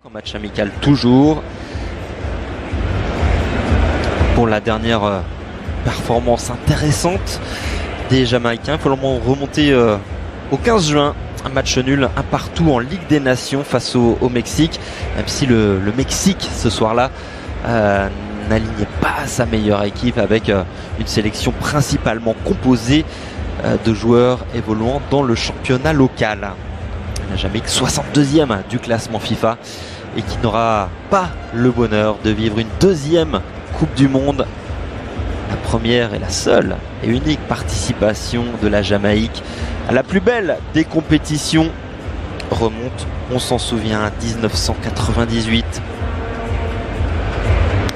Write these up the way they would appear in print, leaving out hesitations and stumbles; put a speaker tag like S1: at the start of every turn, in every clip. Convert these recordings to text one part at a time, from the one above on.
S1: En match amical toujours. Pour la dernière performance intéressante des Jamaïcains, il faut remonter au 15 juin. Un match nul, un partout en Ligue des Nations face au Mexique. Même si le Mexique ce soir-là n'alignait pas sa meilleure équipe avec une sélection principalement composée de joueurs évoluant dans le championnat local. La Jamaïque 62e du classement FIFA et qui n'aura pas le bonheur de vivre une deuxième Coupe du Monde. La première et la seule et unique participation de la Jamaïque à la plus belle des compétitions remonte, on s'en souvient, à 1998.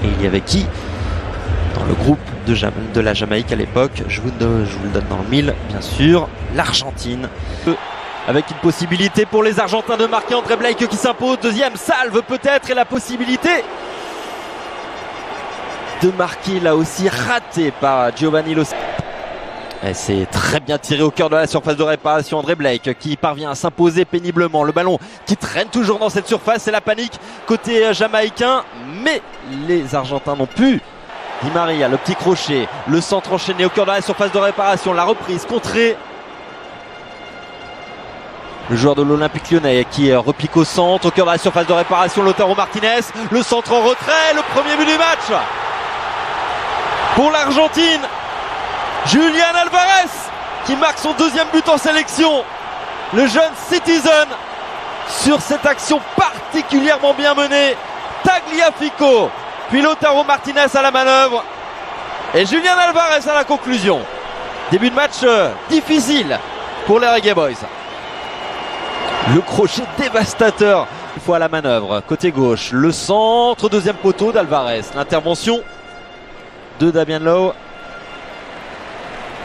S1: Et il y avait qui dans le groupe de la Jamaïque à l'époque? Je vous le donne dans le mille, bien sûr, l'Argentine. Avec une possibilité pour les Argentins de marquer, André Blake qui s'impose, deuxième salve peut-être, et la possibilité de marquer là aussi raté par Giovanni Lo. Et c'est très bien tiré au cœur de la surface de réparation. André Blake qui parvient à s'imposer péniblement. Le ballon qui traîne toujours dans cette surface, c'est la panique côté jamaïcain, mais les Argentins n'ont pu. Di Maria, le petit crochet, le centre enchaîné au cœur de la surface de réparation, la reprise contrée. Le joueur de l'Olympique Lyonnais qui repique au centre, au cœur de la surface de réparation, Lautaro Martinez, le centre en retrait, le premier but du match pour l'Argentine. Julián Álvarez qui marque son deuxième but en sélection. Le jeune Citizen sur cette action particulièrement bien menée. Tagliafico, puis Lautaro Martinez à la manœuvre et Julián Álvarez à la conclusion. Début de match difficile pour les Reggae Boys. Le crochet dévastateur, une fois à la manœuvre, côté gauche, le centre, deuxième poteau d'Alvarez. L'intervention de Damian Lowe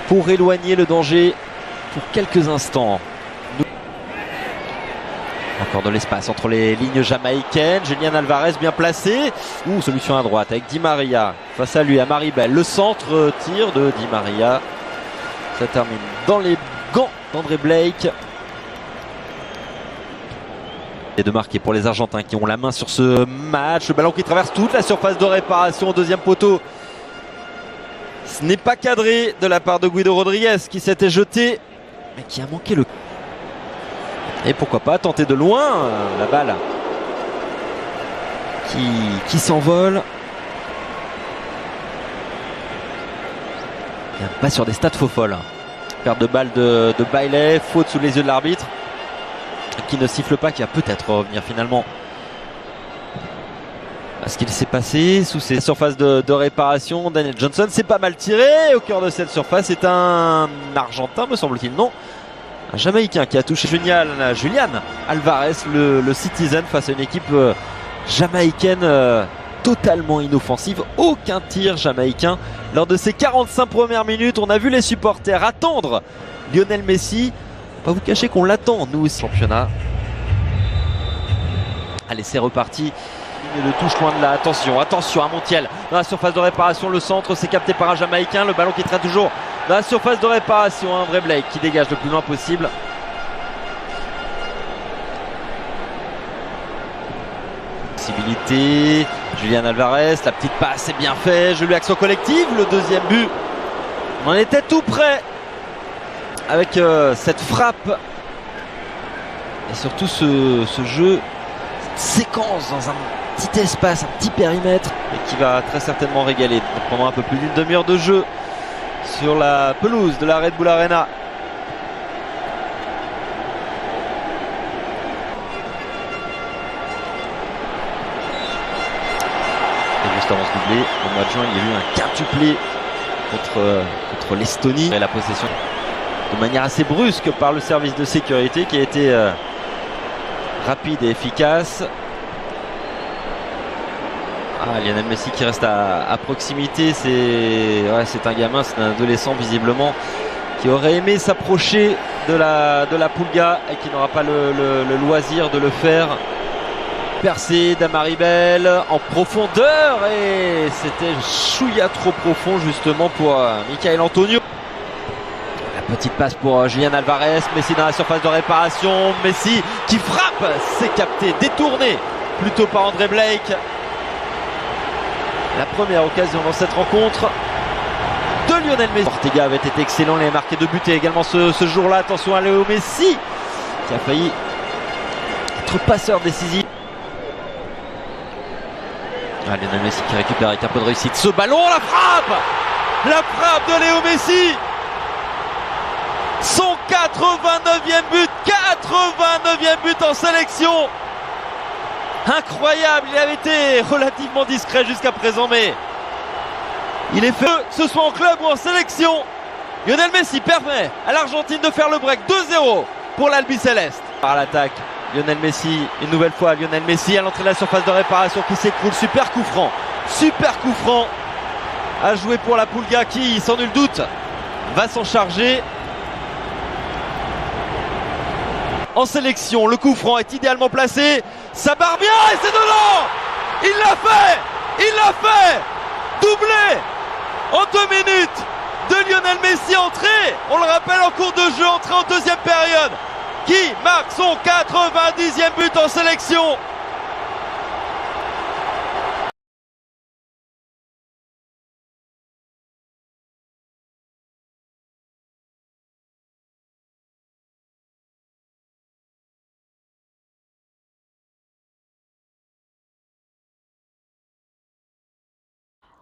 S1: pour éloigner le danger pour quelques instants. Encore de l'espace entre les lignes jamaïcaines. Julián Álvarez bien placé. Solution à droite avec Di Maria. Face à lui, à Maribel. Le centre tir de Di Maria. Ça termine dans les gants d'André Blake. Et de marquer pour les Argentins qui ont la main sur ce match. Le ballon qui traverse toute la surface de réparation au deuxième poteau. Ce n'est pas cadré de la part de Guido Rodriguez qui s'était jeté mais qui a manqué le... Et pourquoi pas tenter de loin la balle qui s'envole. Pas sur des stats faux folles. Perte de balle de Bailey, faute sous les yeux de l'arbitre qui ne siffle pas, qui va peut-être revenir finalement à ce qu'il s'est passé sous ces surfaces de réparation. Daniel Johnson s'est pas mal tiré au cœur de cette surface. C'est un Argentin, me semble-t-il, non, un Jamaïcain qui a touché Julián Álvarez, le Citizen, face à une équipe jamaïcaine totalement inoffensive. Aucun tir jamaïcain lors de ces 45 premières minutes. On a vu les supporters attendre Lionel Messi. Pas vous cacher qu'on l'attend, nous aussi, championnat. Allez, c'est reparti. Ligne de touche loin de là. Attention à Montiel. Dans la surface de réparation, le centre, c'est capté par un Jamaïcain. Le ballon qui traîne toujours dans la surface de réparation. André Blake qui dégage le plus loin possible. Possibilité. Julián Álvarez, la petite passe, c'est bien fait. Je lui action collective. Le deuxième but. On en était tout près. Avec cette frappe et surtout ce jeu, cette séquence dans un petit espace, un petit périmètre et qui va très certainement régaler pendant un peu plus d'une demi-heure de jeu sur la pelouse de la Red Bull Arena. Et juste avant ce doublé, au mois de juin, il y a eu un quintuplé contre l'Estonie et la possession de manière assez brusque par le service de sécurité qui a été rapide et efficace. Lionel Messi qui reste à proximité. C'est un gamin, c'est un adolescent visiblement qui aurait aimé s'approcher de la Pulga et qui n'aura pas le loisir de le faire. Percé d'Amaribel en profondeur et c'était chouïa trop profond justement pour Michael Antonio. Petite passe pour Julián Álvarez, Messi dans la surface de réparation, Messi qui frappe, c'est capté, détourné plutôt par André Blake. La première occasion dans cette rencontre de Lionel Messi. Ortega avait été excellent, il a marqué 2 buts et également ce jour-là. Attention à Léo Messi qui a failli être passeur décisif. Lionel Messi qui récupère avec un peu de réussite ce ballon, la frappe de Léo Messi, son 89e but, 89e but en sélection. Incroyable, il avait été relativement discret jusqu'à présent, mais il est fait, que ce soit en club ou en sélection. Lionel Messi permet à l'Argentine de faire le break. 2-0 pour l'Albi Céleste. Par l'attaque, Lionel Messi, une nouvelle fois, Lionel Messi à l'entrée de la surface de réparation qui s'écroule. Super coup franc à jouer pour la Pulga qui, sans nul doute, va s'en charger. En sélection, le coup franc est idéalement placé, ça barre bien et c'est dedans. Il l'a fait, doublé en 2 minutes de Lionel Messi, entré, on le rappelle, en cours de jeu, entré en deuxième période, qui marque son 90e but en sélection.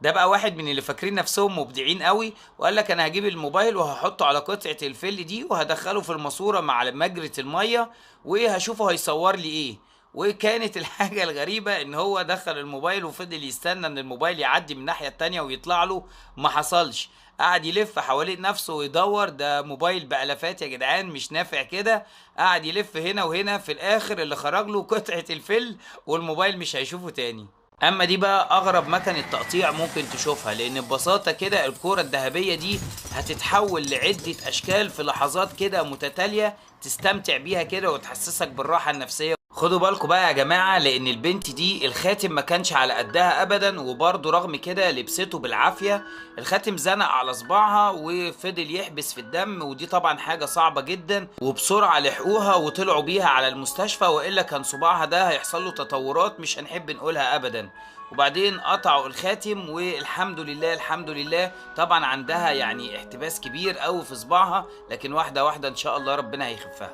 S2: ده بقى واحد من اللي فاكرين نفسهم مبدعين قوي وقال لك انا هجيب الموبايل وهحطه على قطعة الفل دي وهدخله في الماسورة مع مجرة المية وهشوفه هيصور لي ايه. وكانت الحاجة الغريبة ان هو دخل الموبايل وفضل يستنى ان الموبايل يعدي من الناحية التانية ويطلع له، ما حصلش. قعد يلف حوالين نفسه ويدور، ده موبايل بألافات يا جدعان مش نافع كده. قعد يلف هنا وهنا، في الاخر اللي خرج له قطعة الفل والموبايل مش هيشوفه تاني. اما دي بقى اغرب مكنة تقطيع ممكن تشوفها، لان ببساطة كده الكرة الذهبية دي هتتحول لعدة اشكال في لحظات كده متتالية تستمتع بيها كده وتحسسك بالراحة النفسية. خدوا بالكم بقى يا جماعة، لان البنت دي الخاتم ما كانش على قدها ابدا، وبرضه رغم كده لبسته بالعافية. الخاتم زنق على صباعها وفضل يحبس في الدم، ودي طبعا حاجة صعبة جدا، وبسرعة لحقوها وطلعوا بيها على المستشفى، والا كان صباعها ده هيحصل له تطورات مش هنحب نقولها ابدا. وبعدين قطعوا الخاتم والحمد لله الحمد لله. طبعا عندها يعني احتباس كبير قوي في صباعها، لكن واحدة واحدة ان شاء الله ربنا هيخفها.